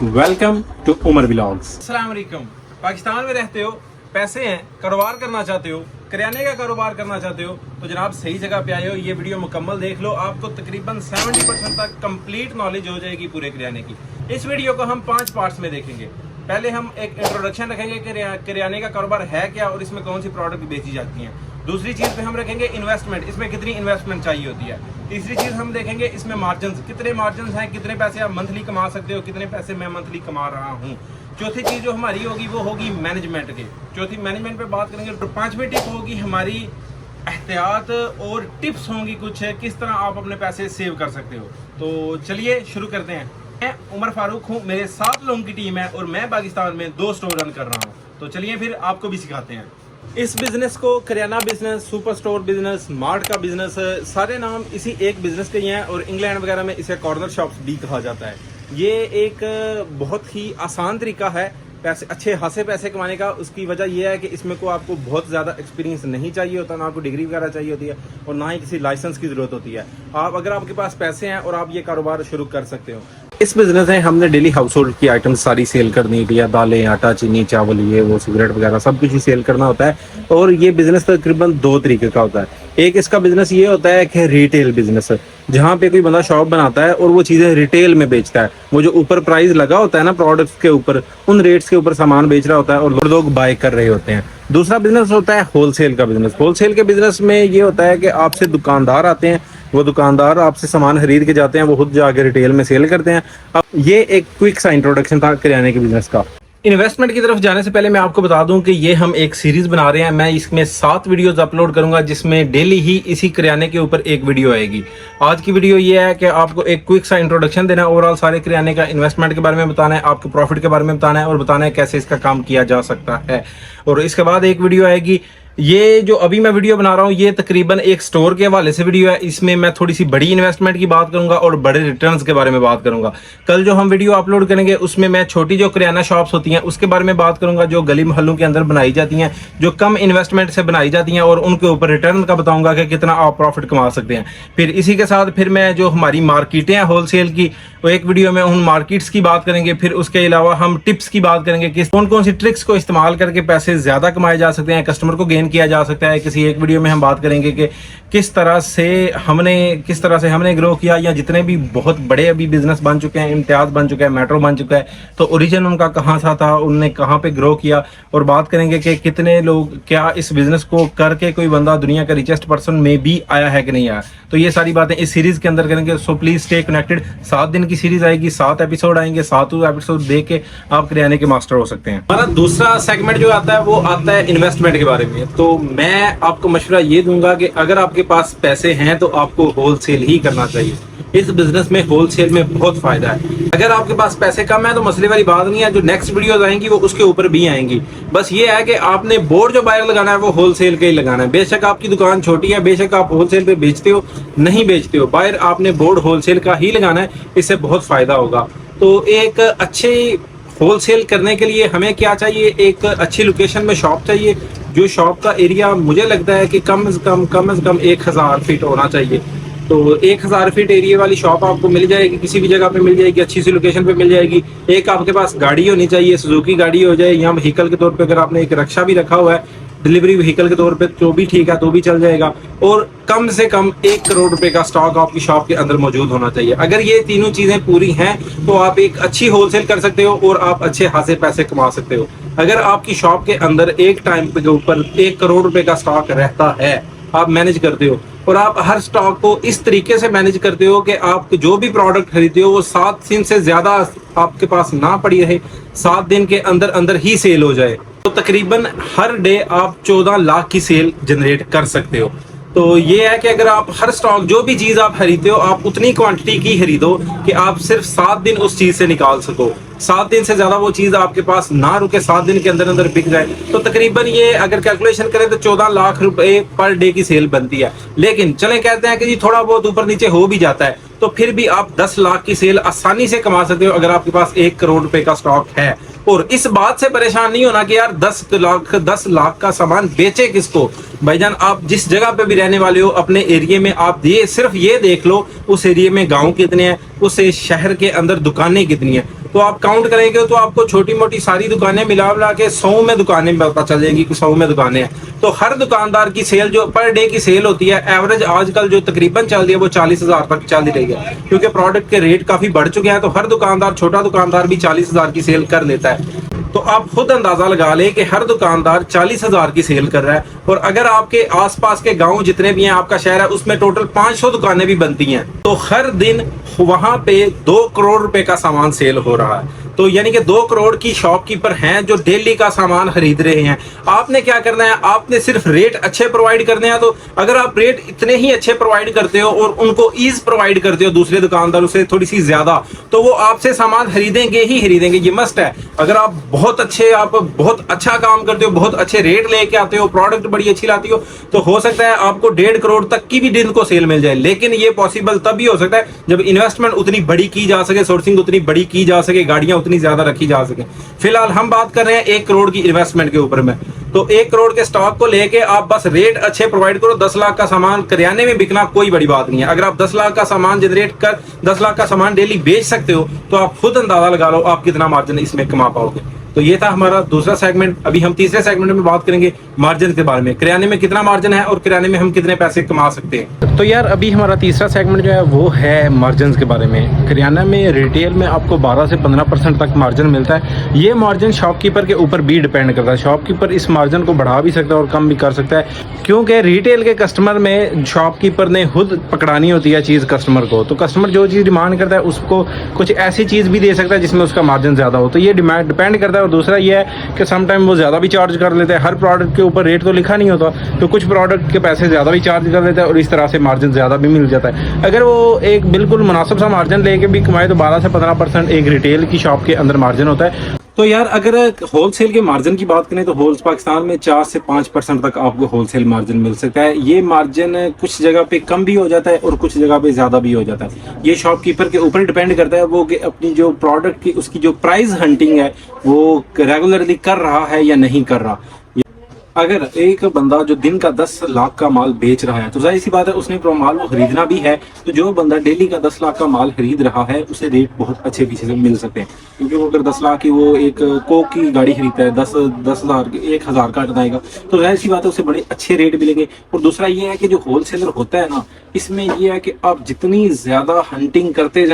Welcome to Umar vlogs. अस्सलाम वालेकुम। पाकिस्तान में रहते हो, पैसे हैं, कारोबार करना चाहते हो, करियाने का कारोबार करना चाहते हो तो जनाब सही जगह पे आए हो। ये वीडियो मुकम्मल देख लो, आपको तकरीबन 70% तक कंप्लीट नॉलेज हो जाएगी पूरे करियाने की। इस वीडियो को हम 5 पार्ट्स में देखेंगे। पहले हम एक इंट्रोडक्शन रखेंगे कि करियाने का कारोबार है क्या और इसमें कौन सी प्रोडक्ट बेची जाती हैं। दूसरी चीज़ पे हम रखेंगे इन्वेस्टमेंट, इसमें कितनी इन्वेस्टमेंट चाहिए होती है। तीसरी चीज़ हम देखेंगे इसमें मार्जिन, कितने मार्जिन हैं, कितने पैसे आप मंथली कमा सकते हो, कितने पैसे मैं मंथली कमा रहा हूँ। चौथी चीज़ जो हमारी होगी वो होगी मैनेजमेंट की। चौथी मैनेजमेंट पे बात करेंगे। तो 5वीं टिप होगी हमारी एहतियात और टिप्स होंगी कुछ किस तरह आप अपने पैसे सेव कर सकते हो। तो चलिए शुरू करते हैं। मैं उमर फारूक हूँ, मेरे 7 लोगों की टीम है और मैं पाकिस्तान में 2 स्टोर रन कर रहा हूँ। तो चलिए फिर आपको भी सिखाते हैं। इस बिजनेस को kirana business, super store business, mart का बिजनेस, सारे नाम इसी एक बिजनेस के ही हैं और इंग्लैंड वगैरह में इसे कॉर्नर शॉप्स भी कहा जाता है। ये एक बहुत ही आसान तरीका है पैसे अच्छे खासे पैसे कमाने का। उसकी वजह यह है कि इसमें को आपको बहुत ज़्यादा एक्सपीरियंस नहीं चाहिए होता, ना आपको डिग्री वगैरह चाहिए होती है और ना ही किसी लाइसेंस की ज़रूरत होती है। अगर आपके पास पैसे हैं और आप ये कारोबार शुरू कर सकते हो। इस बिजनेस में हमने डेली हाउस होल्ड की आइटम्स सारी सेल करनी होती है, दालें, आटा, चीनी, चावल, ये वो, सिगरेट वगैरह सब कुछ ही सेल करना होता है। और ये बिजनेस तकरीबन 2 तरीके का होता है। एक इसका बिजनेस ये होता है कि रिटेल बिजनेस, जहाँ पे कोई बंदा शॉप बनाता है और वो चीज़ें रिटेल में बेचता है। वो जो ऊपर प्राइस लगा होता है ना प्रोडक्ट्स के ऊपर, उन रेट्स के ऊपर सामान बेच रहा होता है और लोग बाय कर रहे होते हैं। दूसरा बिजनेस होता है होलसेल का बिजनेस। होलसेल के बिजनेस में ये होता है कि आपसे दुकानदार आते हैं, वो दुकानदार आपसे सामान खरीद के जाते हैं, वो खुद जाके रिटेल में सेल करते हैं। अब ये एक क्विक सा इंट्रोडक्शन था करियाने के बिजनेस का। इन्वेस्टमेंट की तरफ जाने से पहले मैं आपको बता दूं कि ये हम एक सीरीज बना रहे हैं। मैं इसमें 7 वीडियोस अपलोड करूंगा जिसमें डेली ही इसी करियाने के ऊपर एक वीडियो आएगी। आज की वीडियो ये है कि आपको एक क्विक सा इंट्रोडक्शन देना है, ओवरऑल सारे करियाने का, इन्वेस्टमेंट के बारे में बताना है, आपके प्रॉफिट के बारे में बताना है और बताना है कैसे इसका काम किया जा सकता है। और इसके बाद एक वीडियो आएगी। ये जो अभी मैं वीडियो बना रहा हूँ ये तकरीबन एक स्टोर के हवाले से वीडियो है। इसमें मैं थोड़ी सी बड़ी इन्वेस्टमेंट की बात करूंगा और बड़े रिटर्न्स के बारे में बात करूंगा। कल जो हम वीडियो अपलोड करेंगे उसमें मैं छोटी जो करियाना शॉप्स होती हैं उसके बारे में बात करूंगा, जो गली मोहल्लों के अंदर बनाई जाती हैं, जो कम इन्वेस्टमेंट से बनाई जाती हैं, और उनके ऊपर रिटर्न का बताऊंगा कि कितना आप प्रॉफिट कमा सकते हैं। फिर इसी के साथ फिर मैं जो हमारी मार्केटें हैं होलसेल की, वो एक वीडियो में उन मार्केट्स की बात करेंगे। फिर उसके अलावा हम टिप्स की बात करेंगे कि कौन कौन सी ट्रिक्स को इस्तेमाल करके पैसे ज्यादा कमाए जा सकते हैं, कस्टमर को गेन किया जा सकता है। किसी एक वीडियो में हम बात करेंगे कि किस तरह से हमने ग्रो किया, या जितने भी बहुत बड़े अभी बिजनेस बन चुके हैं, इम्तियाज बन चुका है, मेट्रो बन चुका है, तो ओरिजिन उनका कहाँ सा था, उनने कहाँ पे ग्रो किया। और बात करेंगे कि कितने लोग, क्या इस बिजनेस को करके कोई बंदा दुनिया का रिचेस्ट पर्सन में भी आया है कि नहीं आया। तो ये सारी बातें इस सीरीज के अंदर करेंगे। So please stay connected. 7 दिन की सीरीज आएगी, 7 एपिसोड आएंगे। 7 एपिसोड देख के आप करियाने के मास्टर हो सकते हैं। हमारा दूसरा सेगमेंट जो आता है वो आता है इन्वेस्टमेंट के बारे में। तो मैं आपको मशवरा ये दूंगा कि अगर आपके पास पैसे हैं तो आपको होलसेल ही करना चाहिए। इस बिजनेस में होलसेल में बहुत फायदा है। अगर आपके पास पैसे कम है तो मसले वाली बात नहीं है, जो नेक्स्ट वीडियोस आएंगी वो उसके ऊपर भी आएंगी। बस ये है कि आपने बोर्ड जो बायर लगाना है वो होलसेल का ही लगाना है। बेशक आपकी दुकान छोटी है, बेशक आप होलसेल पे बेचते हो, नहीं बेचते हो, बायर आपने बोर्ड होलसेल का ही लगाना है। इससे बहुत फायदा होगा। तो एक अच्छे होलसेल करने के लिए हमें क्या चाहिए, एक अच्छी लोकेशन में शॉप चाहिए। जो शॉप का एरिया मुझे लगता है कि कम से कम 1000 फीट होना चाहिए। तो 1000 फीट एरिया वाली शॉप आपको मिल जाएगी, किसी भी जगह पे मिल जाएगी, अच्छी सी लोकेशन पे मिल जाएगी। एक आपके पास गाड़ी होनी चाहिए, सुजुकी गाड़ी हो जाए, या व्हीकल के तौर पे अगर आपने एक रिक्शा भी रखा हुआ है डिलीवरी व्हीकल के तौर पे तो भी ठीक है, तो भी चल जाएगा। और कम से कम 1 करोड़ रुपए का स्टॉक आपकी शॉप के अंदर मौजूद होना चाहिए। अगर ये तीनों चीजें पूरी हैं तो आप एक अच्छी होलसेल कर सकते हो और आप अच्छे खासे पैसे कमा सकते हो। अगर आपकी शॉप के अंदर एक टाइम के ऊपर 1 करोड़ रुपए का स्टॉक रहता है, आप मैनेज करते हो और आप हर स्टॉक को इस तरीके से मैनेज करते हो कि आप जो भी प्रोडक्ट खरीदते हो वो 7 दिन से ज्यादा आपके पास ना पड़ी रहे, 7 दिन के अंदर अंदर ही सेल हो जाए, तो तकरीबन हर डे आप 14 लाख की सेल जनरेट कर सकते हो। तो ये है कि अगर आप हर स्टॉक, जो भी चीज आप खरीदते हो, आप उतनी क्वांटिटी की खरीदो कि आप सिर्फ 7 दिन उस चीज से निकाल सको। 7 दिन से ज्यादा वो चीज आपके पास ना रुके, 7 दिन के अंदर अंदर बिक जाए, तो तकरीबन ये अगर कैलकुलेशन करें तो 14 लाख रुपए पर डे की सेल बनती है। लेकिन चलें कहते हैं कि जी थोड़ा बहुत ऊपर नीचे हो भी जाता है, तो फिर भी आप 10 लाख की सेल आसानी से कमा सकते हो अगर आपके पास 1 करोड़ रुपए का स्टॉक है। और इस बात से परेशान नहीं होना कि यार 10 लाख का सामान बेचे किसको। भाईजान आप जिस जगह पे भी रहने वाले हो अपने एरिया में, आप ये सिर्फ ये देख लो उस एरिया में गांव कितने हैं, उस शहर के अंदर दुकानें कितनी हैं, तो आप काउंट करेंगे तो आपको छोटी मोटी सारी दुकानें मिला के 100 में दुकानें पता चल जाएंगी कि 100 में दुकानें हैं। तो हर दुकानदार की सेल जो पर डे की सेल होती है एवरेज आजकल जो तकरीबन चल रही है वो 40,000 तक चल ही रही है, क्योंकि प्रोडक्ट के रेट काफी बढ़ चुके हैं। तो हर दुकानदार, छोटा दुकानदार भी 40,000 की सेल कर लेता है। तो आप खुद अंदाजा लगा लें कि हर दुकानदार 40,000 की सेल कर रहा है। और अगर आपके आसपास के गांव जितने भी हैं, आपका शहर है, उसमें टोटल 500 दुकानें भी बनती हैं, तो हर दिन वहां पे 2 करोड़ रुपए का सामान सेल हो रहा है। तो यानी कि 2 करोड़ की शॉपकीपर हैं जो डेली का सामान खरीद रहे हैं। आपने क्या करना है, आपने सिर्फ रेट अच्छे प्रोवाइड करने हैं। तो अगर आप रेट इतने ही अच्छे प्रोवाइड करते हो और उनको ईज प्रोवाइड करते हो दूसरे दुकानदारों से थोड़ी सी ज्यादा, तो वो आपसे सामान खरीदेंगे ही खरीदेंगे, ये मस्ट है। अगर आप बहुत अच्छा काम करते हो, बहुत अच्छे रेट लेके आते हो, प्रोडक्ट बड़ी अच्छी लाती हो, तो हो सकता है आपको 1.5 करोड़ तक की भी दिन को सेल मिल जाए। लेकिन ये पॉसिबल तभी हो सकता है जब इन्वेस्टमेंट उतनी बड़ी की जा सके, सोर्सिंग उतनी बड़ी की जा सके, गाड़ियां उतनी ज्यादा रखी जा सके। फिलहाल हम बात कर रहे हैं 1 करोड़ की इन्वेस्टमेंट के ऊपर में। तो 1 करोड़ के स्टॉक को लेके आप बस रेट अच्छे प्रोवाइड करो। 10 लाख का सामान करियाने में बिकना कोई बड़ी बात नहीं है। अगर आप 10 लाख का सामान जनरेट कर 10 लाख का सामान डेली बेच सकते हो, तो आप खुद अंदाजा लगा लो आप कितना मार्जिन इसमें कमा पाओगे। तो ये था हमारा दूसरा सेगमेंट। अभी हम तीसरे सेगमेंट में बात करेंगे मार्जिन के बारे में, किराने में कितना मार्जिन है और किराने में हम कितने पैसे कमा सकते हैं। तो यार अभी हमारा तीसरा सेगमेंट जो है वो है मार्जिन के बारे में। किराना में रिटेल में आपको 12 से 15% तक मार्जिन मिलता है। ये मार्जिन शॉपकीपर के ऊपर भी डिपेंड करता है। शॉपकीपर इस मार्जिन को बढ़ा भी सकता है और कम भी कर सकता है, क्योंकि रिटेल के कस्टमर में शॉपकीपर ने खुद पकड़ानी होती है चीज़ कस्टमर को। तो कस्टमर जो चीज़ डिमांड करता है उसको कुछ ऐसी चीज़ भी दे सकता है जिसमें उसका मार्जिन ज़्यादा हो। तो ये डिपेंड करता है। और दूसरा ये है कि समटाइम वो ज़्यादा भी चार्ज कर लेते हैं। हर प्रोडक्ट के ऊपर रेट तो लिखा नहीं होता, तो कुछ प्रोडक्ट के पैसे ज़्यादा भी चार्ज कर लेते हैं और इस तरह से मार्जिन ज़्यादा भी मिल जाता है। अगर वो एक बिल्कुल मुनासिब सा मार्जिन लेके भी कमाए तो 12 से 15% एक रिटेल की शॉप के अंदर मार्जिन होता है। तो यार अगर होलसेल के मार्जिन की बात करें तो पाकिस्तान में 4 से 5% तक आपको होलसेल मार्जिन मिल सकता है। ये मार्जिन कुछ जगह पे कम भी हो जाता है और कुछ जगह पे ज़्यादा भी हो जाता है। ये शॉपकीपर के ऊपर डिपेंड करता है वो कि अपनी जो प्रोडक्ट की उसकी जो प्राइस हंटिंग है वो रेगुलरली कर रहा है या नहीं कर रहा। अगर एक बंदा जो दिन का 10 लाख का माल बेच रहा है तो जाहिर सी बात है उसने माल वो खरीदना भी है। तो जो बंदा डेली का 10 लाख का माल खरीद रहा है उसे रेट बहुत अच्छे पीछे से मिल सकते हैं, क्योंकि वो अगर 10 लाख की वो एक कोक की गाड़ी खरीदता है 10,000 1,000 का बनाएगा तो जाहिर सी बात है उसे बड़े अच्छे रेट मिलेंगे। और दूसरा ये है कि जो होलसेलर होता है ना, इसमें ये है कि आप जितनी ज्यादा हंटिंग करते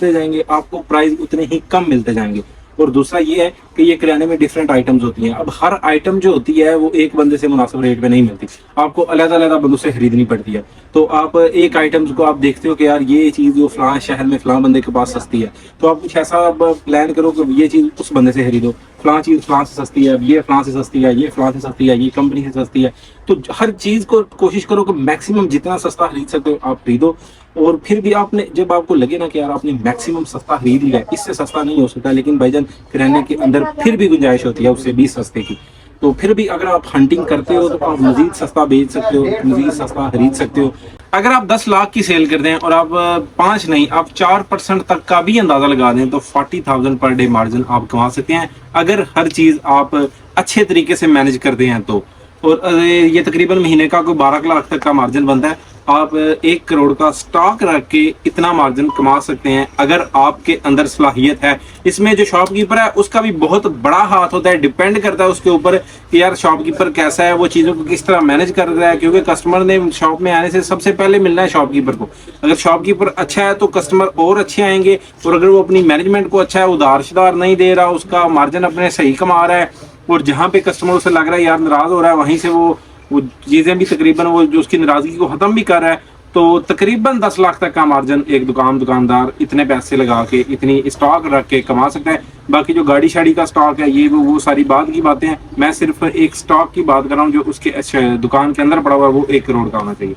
जाएंगे आपको प्राइस उतने ही कम मिलते जाएंगे। और दूसरा ये है कि ये किराने में डिफरेंट आइटम्स होती हैं। अब हर आइटम जो होती है वो एक बंदे से मुनासिब रेट पे नहीं मिलती, आपको अलग-अलग बंदों से खरीदनी पड़ती है। तो आप एक आइटम्स को आप देखते हो कि यार ये चीज़ जो फलां शहर में फलां बंदे के पास सस्ती है, तो आप कुछ ऐसा प्लान करो कि ये चीज़ उस बंदे से खरीदो। फलां चीज़ फलां से सस्ती है, ये फलां से सस्ती है, ये फलां से सस्ती है, ये कंपनी से सस्ती है। तो हर चीज़ को कोशिश करो कि मैक्सिमम जितना सस्ता खरीद सकते हो आप खरीदो। और फिर भी आपने जब आपको लगे ना कि यार आपने मैक्सिमम सस्ता खरीद लिया, इससे सस्ता नहीं हो सकता, लेकिन भाईजान किराने के अंदर फिर भी गुंजाइश होती है उससे भी सस्ते की। तो फिर भी अगर आप हंटिंग करते हो तो आप मजीद सस्ता बेच सकते हो, मजीद सस्ता खरीद सकते हो। अगर आप 10 लाख की सेल करते हैं और आप 5 नहीं आप 4% तक का भी अंदाजा लगा दें तो 40,000 पर डे मार्जिन आप कमा सकते हैं, अगर हर चीज़ आप अच्छे तरीके से मैनेज करते हैं तो। और ये तकरीबन महीने का कोई 12 लाख तक का मार्जिन बनता है। आप 1 करोड़ का स्टॉक रख के इतना मार्जिन कमा सकते हैं अगर आपके अंदर सलाहियत है। इसमें जो शॉपकीपर है उसका भी बहुत बड़ा हाथ होता है, डिपेंड करता है उसके ऊपर कि यार शॉपकीपर कैसा है, वो चीज़ों को किस तरह मैनेज कर रहा है, क्योंकि कस्टमर ने शॉप में आने से सबसे पहले मिलना है शॉपकीपर को। अगर शॉपकीपर अच्छा है तो कस्टमर और अच्छे आएंगे, और अगर वो अपनी मैनेजमेंट को अच्छा है, उधार शुधार नहीं दे रहा, उसका मार्जिन अपने सही कमा रहा है, और जहाँ पे कस्टमर उसे लग रहा है यार नाराज हो रहा है वहीं से वो चीज़ें भी तकरीबन वो जो उसकी नाराजगी को ख़त्म भी कर रहा है, तो तकरीबन 10 लाख तक का मार्जिन एक दुकानदार इतने पैसे लगा के इतनी स्टॉक रख के कमा सकता है। बाकी जो गाड़ी शाड़ी का स्टॉक है ये वो सारी बात की बातें हैं। मैं सिर्फ एक स्टॉक की बात कर रहा हूँ जो उसके दुकान के अंदर पड़ा हुआ है, वो 1 करोड़ का होना चाहिए।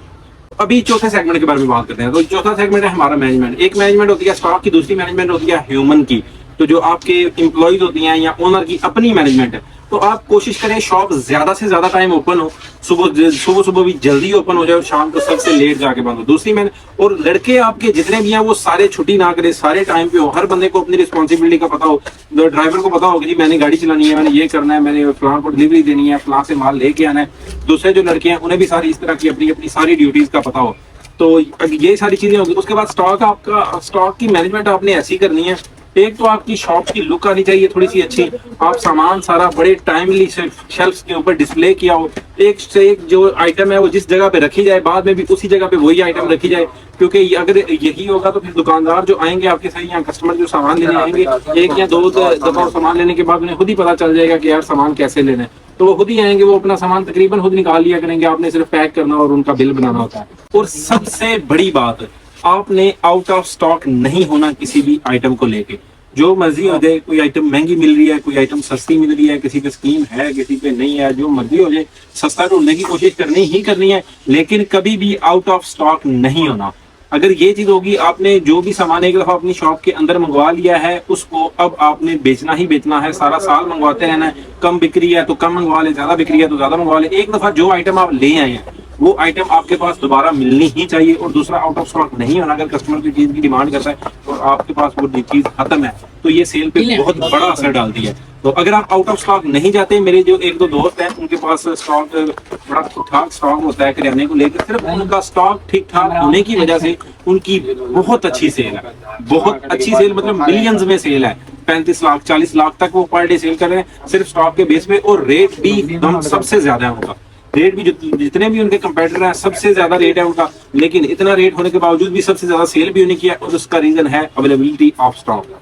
अभी चौथे सेगमेंट के बारे में बात करते हैं। तो चौथा सेगमेंट है हमारा मैनेजमेंट। एक मैनेजमेंट होती है स्टॉक की, दूसरी मैनेजमेंट होती है ह्यूमन की। तो जो आपके एम्प्लॉयज होती हैं या ओनर की अपनी मैनेजमेंट है। तो आप कोशिश करें शॉप ज्यादा से ज्यादा टाइम ओपन हो, सुबह भी जल्दी ओपन हो जाए और शाम को सबसे लेट जाके बंद हो। दूसरी मैंने, और लड़के आपके जितने भी हैं वो सारे छुट्टी ना करें, सारे टाइम पे हो। हर बंदे को अपनी रिस्पॉन्सिबिलिटी का पता हो, ड्राइवर को पता हो कि जी मैंने गाड़ी चलानी है, मैंने ये करना है, मैंने फलां को डिलीवरी देनी है, फलां से माल लेके आना है। दूसरे जो लड़के हैं उन्हें भी सारी इस तरह की अपनी अपनी सारी ड्यूटीज का पता हो। तो ये सारी चीजें होगी। उसके बाद स्टॉक की मैनेजमेंट आपने ऐसी करनी है एक तो आपकी शॉप की लुक आनी चाहिए थोड़ी सी अच्छी, आप सामान सारा बड़े टाइमली शेल्फ के ऊपर डिस्प्ले किया हो, एक से एक जो आइटम है वो जिस जगह पे रखी जाए बाद में भी उसी जगह पे वही आइटम रखी जाए। क्योंकि अगर यही होगा तो फिर दुकानदार जो आएंगे आपके सही, यहाँ कस्टमर जो सामान लेने आएंगे, एक या दो दफा सामान लेने के बाद उन्हें खुद ही पता चल जाएगा कि यार सामान कैसे लेना है, तो वो खुद ही आएंगे, वो अपना सामान तकरीबन खुद निकाल लिया करेंगे, आपने सिर्फ पैक करना और उनका बिल बनाना होता है। और सबसे बड़ी बात, आपने आउट ऑफ स्टॉक नहीं होना किसी भी आइटम को लेके। जो मर्जी हो जाए, कोई आइटम महंगी मिल रही है, कोई आइटम सस्ती मिल रही है, किसी पे स्कीम है किसी पे नहीं है, जो मर्जी हो जाए सस्ता ढूंढने की कोशिश करनी ही करनी है, लेकिन कभी भी आउट ऑफ स्टॉक नहीं होना। अगर ये चीज होगी, आपने जो भी सामान एक दफा अपनी शॉप के अंदर मंगवा लिया है उसको अब आपने बेचना ही बेचना है, सारा साल मंगवाते रहना है। कम बिक्री है तो कम मंगवा ले, ज्यादा बिक्री है तो ज्यादा मंगवा ले। एक दफा जो आइटम आप ले आए हैं वो आइटम आपके पास दोबारा मिलनी ही चाहिए। और दूसरा, आउट ऑफ स्टॉक नहीं होना। अगर कस्टमर की चीज की डिमांड करता है और आपके पास वो चीज खत्म है तो ये सेल पे बहुत बड़ा असर डालती है। तो अगर आप आउट ऑफ स्टॉक नहीं जाते, मेरे जो एक दो दोस्त हैं उनके पास स्टॉक बड़ा ठीक ठाक स्टॉक होता है किराने को लेकर, सिर्फ उनका स्टॉक ठीक ठाक होने की वजह से उनकी बहुत अच्छी सेल है, बहुत अच्छी सेल, मतलब मिलियंस में सेल है। 35 लाख 40 लाख तक वो पर डे सेल कर रहे हैं सिर्फ स्टॉक के बेस पे, और रेट भी एकदम सबसे ज्यादा है उनका। रेट भी जितने भी उनके कंपेटिटर हैं सबसे ज्यादा रेट है उनका, लेकिन इतना रेट होने के बावजूद भी सबसे ज्यादा सेल भी उन्हें किया, और उसका रीजन है अवेलेबिलिटी ऑफ स्टॉक।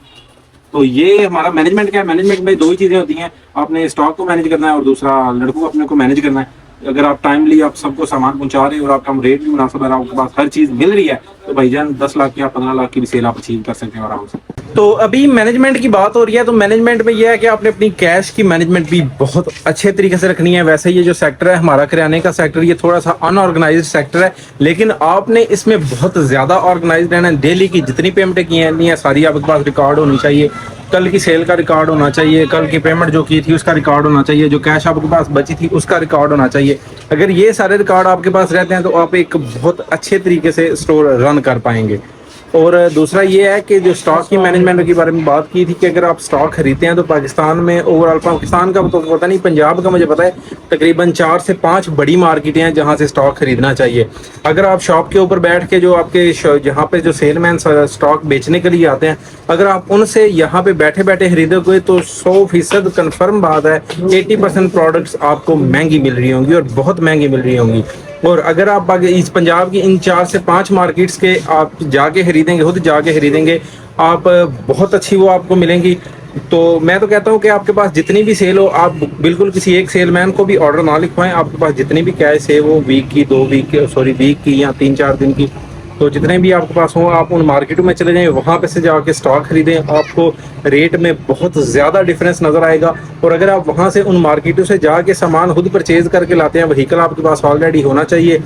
तो ये हमारा मैनेजमेंट क्या है, मैनेजमेंट में दो ही चीजें होती हैं, आपने स्टॉक को मैनेज करना है और दूसरा लड़कों को अपने को मैनेज करना है। अगर आप टाइमली आप सबको सामान पहुंचा रहे हैं और आपका रेट भी मुनासिब है, आपके पास हर चीज मिल रही है, तो भाईजान 10 लाख या 15 लाख की भी सेल आप अचीव कर सकते हैं आराम से। तो अभी मैनेजमेंट की बात हो रही है, तो मैनेजमेंट में यह है कि आपने अपनी कैश की मैनेजमेंट भी बहुत अच्छे तरीके से रखनी है। वैसे ये जो सेक्टर है हमारा किराने का सेक्टर, ये थोड़ा सा अनऑर्गेनाइज्ड सेक्टर है, लेकिन आपने इसमें बहुत ज्यादा ऑर्गेनाइज्ड रहना है। डेली की जितनी पेमेंटें की हैं सारी आपके पास रिकॉर्ड होनी चाहिए, कल की सेल का रिकॉर्ड होना चाहिए, कल की पेमेंट जो की थी उसका रिकॉर्ड होना चाहिए, जो कैश आपके पास बची थी उसका रिकॉर्ड होना चाहिए। अगर ये सारे रिकॉर्ड आपके पास रहते हैं तो आप एक बहुत अच्छे तरीके से स्टोर रन कर पाएंगे। और दूसरा ये है कि जो स्टॉक की मैनेजमेंट के बारे में बात की थी कि अगर आप स्टॉक खरीदते हैं तो पाकिस्तान में ओवरऑल, पाकिस्तान का तो पता नहीं, पंजाब का मुझे पता है तकरीबन 4 से 5 बड़ी मार्केटें हैं जहां से स्टॉक खरीदना चाहिए। अगर आप शॉप के ऊपर बैठ के जो आपके जहाँ पे जो सेलमैन स्टॉक बेचने के लिए आते हैं, अगर आप उनसे यहाँ पे बैठे बैठे खरीदोगे तो 100% कन्फर्म बात है 80% प्रोडक्ट्स आपको महंगी मिल रही होंगी और बहुत महंगी मिल रही होंगी। और अगर आप इस पंजाब की इन 4 से 5 मार्केट्स के आप जाके खरीदेंगे, खुद जाके खरीदेंगे, आप बहुत अच्छी वो आपको मिलेंगी। तो मैं तो कहता हूँ कि आपके पास जितनी भी सेल हो, आप बिल्कुल किसी एक सेलमैन को भी ऑर्डर ना लिखवाएं। आपके पास जितनी भी कैश है वो वीक की, 2 वीक की, सॉरी वीक की या 3-4 दिन की, तो जितने भी आपके पास हो आप उन मार्केटों में चले जाएं, वहाँ पे से जाके स्टॉक खरीदें, आपको रेट में बहुत ज़्यादा डिफरेंस नज़र आएगा। और अगर आप वहाँ से उन मार्केटों से जाके सामान खुद परचेज करके लाते हैं, व्हीकल आपके पास ऑलरेडी होना चाहिए,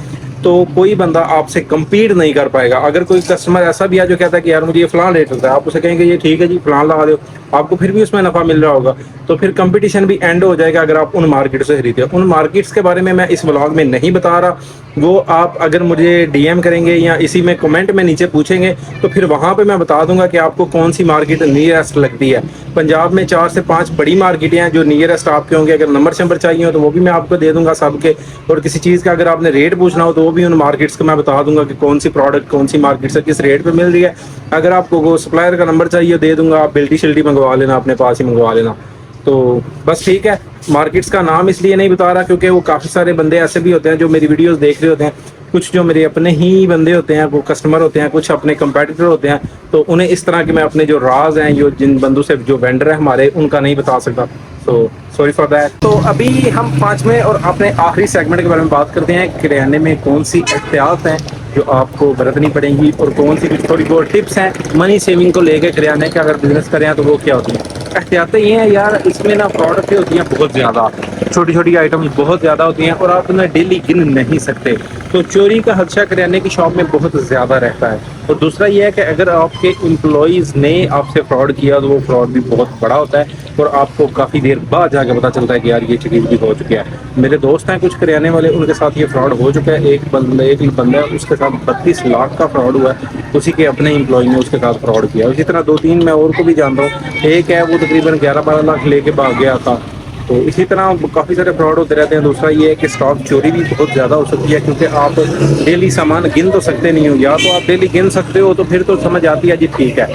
तो कोई बंदा आपसे कम्पीट नहीं कर पाएगा। अगर कोई कस्टमर ऐसा भी है जो कहता है कि यार मुझे ये फलान रेट होता है, आप उसे कहेंगे ये ठीक है जी फलान लगा दो, आपको फिर भी उसमें नफा मिल रहा होगा, तो फिर कंपटीशन भी एंड हो जाएगा अगर आप उन मार्केट से खरीदते हो। उन मार्केट्स के बारे में मैं इस व्लॉग में नहीं बता रहा, वो आप अगर मुझे डीएम करेंगे या इसी में कमेंट में नीचे पूछेंगे तो फिर वहाँ पे मैं बता दूंगा कि आपको कौन सी मार्केट नियरेस्ट लगती है। पंजाब में 4 से 5 बड़ी मार्केटें हैं जो नियरेस्ट आपके होंगे। अगर नंबर चाहिए हो तो वो भी मैं आपको दे दूंगा सबके, और किसी चीज़ का अगर आपने रेट पूछना हो तो वो भी उन मार्केट्स को मैं बता दूंगा कि कौन सी प्रोडक्ट कौन सी मार्केट से किस रेट पे मिल रही है। अगर आपको सप्लायर का नंबर चाहिए दे दूंगा, आप बिल्टी शिल्टी मंगवा लेना, अपने पास ही मंगवा लेना। तो बस ठीक है, मार्केट्स का नाम इसलिए नहीं बता रहा क्योंकि वो काफ़ी सारे बंदे ऐसे भी होते हैं जो मेरी वीडियोस देख रहे होते हैं, कुछ जो मेरे अपने ही बंदे होते हैं, वो कस्टमर होते हैं, कुछ अपने कंपेटिटर होते हैं, तो उन्हें इस तरह के मैं अपने जो राज हैं, जो जिन बंदों से जो वेंडर है हमारे, उनका नहीं बता सकता। तो सॉरी फॉर दैट। तो अभी हम 5वें और अपने आखिरी सेगमेंट के बारे में बात करते हैं। किराने में कौन सी एहतियात हैं जो आपको बरतनी पड़ेंगी और कौन सी कुछ थोड़ी बहुत टिप्स हैं मनी सेविंग को लेकर किराने के अगर बिजनेस करें तो वो क्या होती हैं। एहतियातें ये हैं यार, इसमें ना प्रोडक्टें होती हैं बहुत ज़्यादा, छोटी छोटी आइटम्स बहुत ज़्यादा होती हैं और आप उन्हें डेली गिन नहीं सकते, तो चोरी का खदशा किराने की शॉप में बहुत ज़्यादा रहता है। और दूसरा ये है कि अगर आपके एम्प्लॉयज़ ने आपसे फ्रॉड किया तो वो फ्रॉड भी बहुत बड़ा होता है और आपको काफ़ी देर बाद जाके पता चलता है कि यार ये चीज़ भी हो चुकी है। मेरे दोस्त हैं कुछ किराने वाले, उनके साथ ये फ्रॉड हो चुका है। एक बंदा है उसके साथ 32 लाख का फ्रॉड हुआ है, उसी के अपने एम्प्लॉय ने उसके साथ फ्रॉड किया। इसी तरह 2-3 मैं और को भी जानता हूँ। एक है वो तकरीबन 11-12 लाख लेके भाग गया था। तो इसी तरह काफ़ी सारे फ्रॉड होते रहते हैं। दूसरा ये है कि स्टॉक चोरी भी बहुत ज़्यादा हो सकती है क्योंकि आप डेली सामान गिन तो सकते नहीं हो, या तो आप डेली गिन सकते हो तो फिर तो समझ आती है जी ठीक है,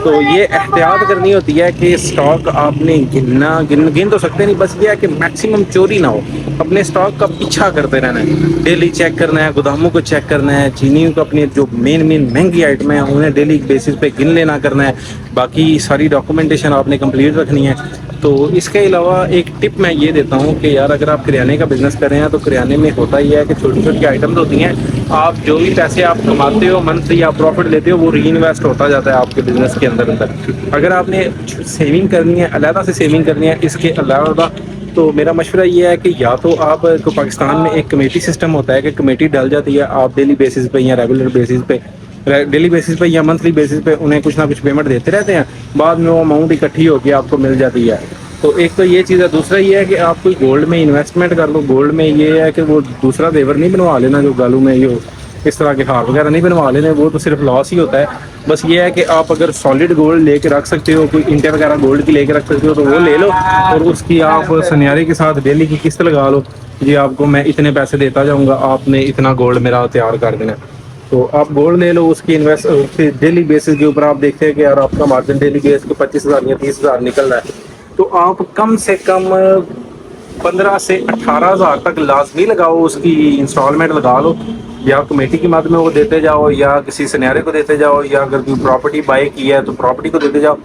तो ये एहतियात करनी होती है कि स्टॉक आपने गिन तो सकते नहीं, बस ये है कि मैक्सिमम चोरी ना हो। अपने स्टॉक का पीछा करते रहना है, डेली चेक करना है, गोदामों को चेक करना है, चीनी को अपनी जो मेन महंगी आइटम है उन्हें डेली बेसिस पे गिन लेना करना है। बाकी सारी डॉक्यूमेंटेशन आपने कंप्लीट रखनी है। तो इसके अलावा एक टिप मैं ये देता हूँ कि यार अगर आप किराने का बिज़नेस कर रहे हैं तो किराने में होता ही है कि छोटी छोटी आइटम्स होती हैं, आप जो भी पैसे आप कमाते हो मंथली आप प्रॉफिट लेते हो वो री इन्वेस्ट होता जाता है आपके बिज़नेस के अंदर। अगर आपने सेविंग करनी है, अलहदा से सेविंग करनी है इसके अलावा, तो मेरा मशवरा ये है कि या तो आप को पाकिस्तान में एक कमेटी सिस्टम होता है कि कमेटी डल जाती है, आप डेली बेसिस पे या रेगुलर बेसिस पे, डेली बेसिस पे या मंथली बेसिस पे उन्हें कुछ ना कुछ पेमेंट देते रहते हैं, बाद में वो अमाउंट इकट्ठी होकर आपको मिल जाती है। तो एक तो ये चीज़ है। दूसरा ये है कि आप कोई गोल्ड में इन्वेस्टमेंट कर लो। गोल्ड में ये है कि वो दूसरा जेवर नहीं बनवा लेना, जो गालू में ये इस तरह के हार वगैरह नहीं बनवा लेने, वो तो सिर्फ लॉस ही होता है। बस ये है कि आप अगर सॉलिड गोल्ड लेके रख सकते हो, कोई इंटे वगैरह गोल्ड की लेके रख सकते हो तो वो ले लो, और उसकी आप सन्यारे के साथ डेली की किस्त लगा लो। जी आपको मैं इतने पैसे देता जाऊँगा, आपने इतना गोल्ड मेरा तैयार कर देना। तो आप गोल्ड ले लो, उसकी इन्वेस्ट डेली बेसिस के ऊपर आप देखते हैं कि यार आपका मार्जिन डेली बेस के 25,000 या 30,000 निकल रहा है, तो आप कम से कम 15 से 18,000 तक लाजमी लगाओ, उसकी इंस्टॉलमेंट लगा लो, या कमेटी की मद में वो देते जाओ, या किसी सन्यारे को देते जाओ, या अगर कोई प्रॉपर्टी बाई की है तो प्रॉपर्टी को देते जाओ।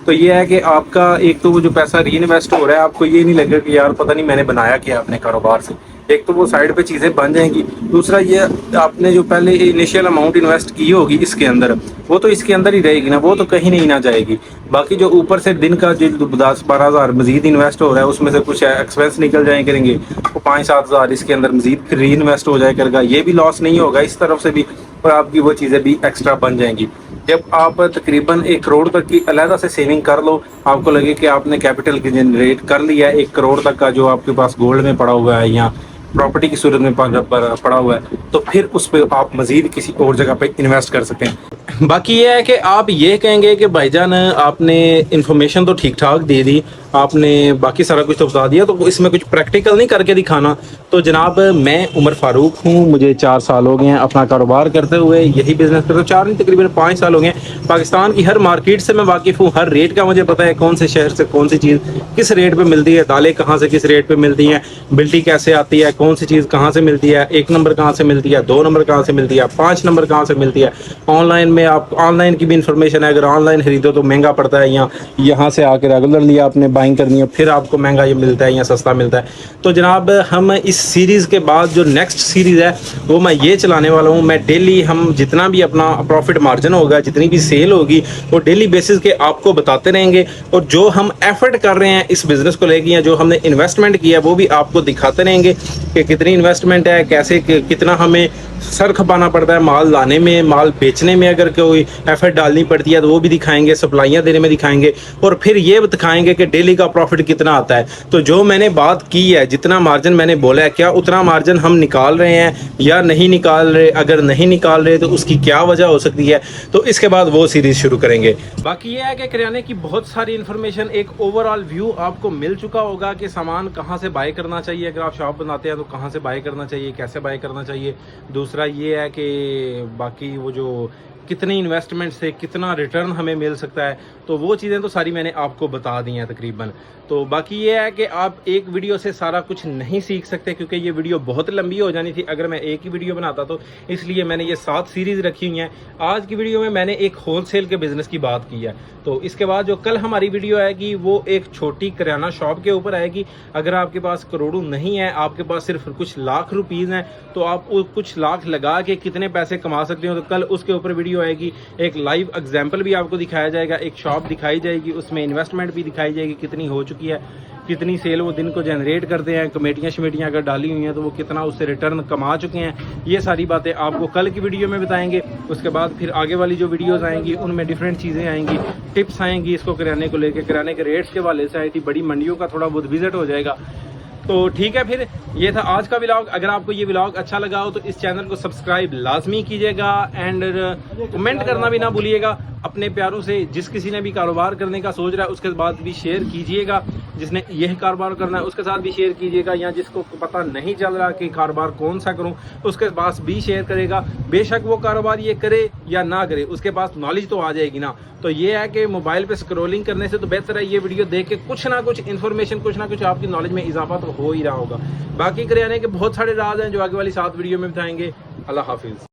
तो ये है कि आपका एक तो वो जो पैसा री इन्वेस्ट हो रहा है, आपको ये नहीं लगेगा कि यार पता नहीं मैंने बनाया क्या अपने कारोबार से। एक तो वो साइड पे चीज़ें बन जाएंगी, दूसरा ये आपने जो पहले इनिशियल अमाउंट इन्वेस्ट की होगी इसके अंदर, वो तो इसके अंदर ही रहेगी ना, वो तो कहीं नहीं ना जाएगी। बाकी जो ऊपर से दिन का जो 10-12 हज़ार मजीद इन्वेस्ट हो रहा है उसमें से कुछ एक्सपेंस निकल जाए करेंगे, वो 5-7 हज़ार इसके अंदर मजीद री इन्वेस्ट हो जाए करेगा, ये भी लॉस नहीं होगा इस तरफ से भी, और आपकी वो चीज़ें भी एक्स्ट्रा बन जाएंगी। जब आप तकरीबन 1 करोड़ तक की अलहदा से सेविंग कर लो, आपको लगे कि आपने कैपिटल जनरेट कर लिया है 1 करोड़ तक का, जो आपके पास गोल्ड में पड़ा हुआ है या प्रॉपर्टी की सूरत में पड़ा हुआ है, तो फिर उस पर आप मजीद किसी और जगह पे इन्वेस्ट कर सकते हैं। बाकी ये है कि आप ये कहेंगे कि भाईजान आपने इन्फॉर्मेशन तो ठीक ठाक दे दी, आपने बाकी सारा कुछ तो बता दिया, तो इसमें कुछ प्रैक्टिकल नहीं करके दिखाना। तो जनाब मैं उमर फारूक हूँ, मुझे 4 साल हो गए हैं अपना कारोबार करते हुए, यही बिज़नेस करते हुए 4 नहीं तकरीबन 5 साल हो गए हैं। पाकिस्तान की हर मार्केट से मैं वाकिफ़ हूँ, हर रेट का मुझे पता है, कौन से शहर से कौन सी चीज़ किस रेट पे मिलती है, दालें कहाँ से किस रेट पे मिलती हैं, बिल्टी कैसे आती है, कौन सी चीज़ कहाँ से मिलती है, 1 नंबर कहाँ से मिलती है, 2 नंबर कहाँ से मिलती है, 5 नंबर कहाँ से मिलती है। ऑनलाइन में आप ऑनलाइन की भी इंफॉर्मेशन है, अगर ऑनलाइन खरीदो तो महंगा पड़ता है, या यहाँ से आके रेगुलरली आपने बाइंग करनी है फिर आपको महंगा ये मिलता है या सस्ता मिलता है। तो जनाब हम इस सीरीज़ के बाद जो नेक्स्ट सीरीज़ है वो मैं ये चलाने वाला हूँ। मैं डेली हम जितना भी अपना प्रॉफिट मार्जिन होगा, जितनी भी सेल होगी, वो डेली बेसिस के आपको बताते रहेंगे, और जो हम एफर्ट कर रहे हैं इस बिज़नेस को लेके या जो हमने इन्वेस्टमेंट किया है वो भी आपको दिखाते रहेंगे कि कितनी इन्वेस्टमेंट है, कैसे कितना हमें सर खपाना पड़ता है माल लाने में, माल बेचने में अगर कोई एफर्ट डालनी पड़ती है तो वो भी दिखाएंगे, सप्लाइयाँ देने में दिखाएंगे, और फिर ये दिखाएंगे कि डेली का प्रॉफिट कितना आता है। तो जो मैंने बात की है, जितना मार्जिन मैंने बोला है, क्या उतना मार्जिन हम निकाल रहे हैं या नहीं निकाल रहे, अगर नहीं निकाल रहे तो उसकी क्या वजह हो सकती है, तो इसके बाद वो सीरीज शुरू करेंगे। बाकी ये है कि किराने की बहुत सारी इन्फॉर्मेशन, एक ओवरऑल व्यू आपको मिल चुका होगा कि सामान कहाँ से बाय करना चाहिए, अगर आप शॉप बनाते हैं तो कहाँ से बाय करना चाहिए, कैसे बाय करना चाहिए। दूसरा ये है कि बाकी वो जो कितनी इन्वेस्टमेंट से कितना रिटर्न हमें मिल सकता है, तो वो चीज़ें तो सारी मैंने आपको बता दी हैं तकरीबन। तो बाकी ये है कि आप एक वीडियो से सारा कुछ नहीं सीख सकते, क्योंकि ये वीडियो बहुत लंबी हो जानी थी अगर मैं एक ही वीडियो बनाता, तो इसलिए मैंने ये 7 सीरीज़ रखी हुई हैं। आज की वीडियो में मैंने एक होलसेल के बिज़नेस की बात की है, तो इसके बाद जो कल हमारी वीडियो आएगी वो एक छोटी किराना शॉप के ऊपर आएगी। अगर आपके पास करोड़ों नहीं है, आपके पास सिर्फ कुछ लाख रुपीज़ हैं, तो आप कुछ लाख लगा के कितने पैसे कमा सकते हो, तो कल उसके ऊपर वीडियो आएगी। एक लाइव एग्जाम्पल भी आपको दिखाया जाएगा, एक शॉप दिखाई जाएगी, उसमें इन्वेस्टमेंट भी दिखाई जाएगी कितनी हो चुकी है, कितनी सेल वो दिन को जनरेट करते हैं, कमेटियाँ शमेटियाँ अगर डाली हुई हैं तो वो कितना उससे रिटर्न कमा चुके हैं। ये सारी बातें आपको कल की वीडियो में बताएंगे। उसके बाद फिर आगे वाली जो वीडियोस आएंगी उनमें डिफरेंट चीज़ें आएंगी, टिप्स आएंगी इसको किराने को लेकर, किराने के रेट्स के हवाले से आई थी, बड़ी मंडियों का थोड़ा बहुत विजिट हो जाएगा। तो ठीक है, फिर ये था आज का व्लॉग। अगर आपको ये व्लॉग अच्छा लगा हो तो इस चैनल को सब्सक्राइब लाजमी कीजिएगा, एंड कमेंट करना भी ना भूलिएगा। अपने प्यारों से जिस किसी ने भी कारोबार करने का सोच रहा है उसके बाद भी शेयर कीजिएगा। जिसने यह कारोबार करना है उसके साथ भी शेयर कीजिएगा, या जिसको पता नहीं चल रहा कि कारोबार कौन सा करूं उसके पास भी शेयर करेगा। बेशक वो कारोबार ये करे या ना करे, उसके पास नॉलेज तो आ जाएगी ना। तो ये है कि मोबाइल पे स्क्रॉलिंग करने से तो बेहतर है ये वीडियो देख के कुछ ना कुछ इन्फॉर्मेशन, कुछ ना कुछ आपकी नॉलेज में इजाफा तो हो ही रहा होगा। बाकी करियाने के बहुत सारे राज हैं जो आगे वाली 7 वीडियो में बताएंगे। अल्लाह हाफिज़।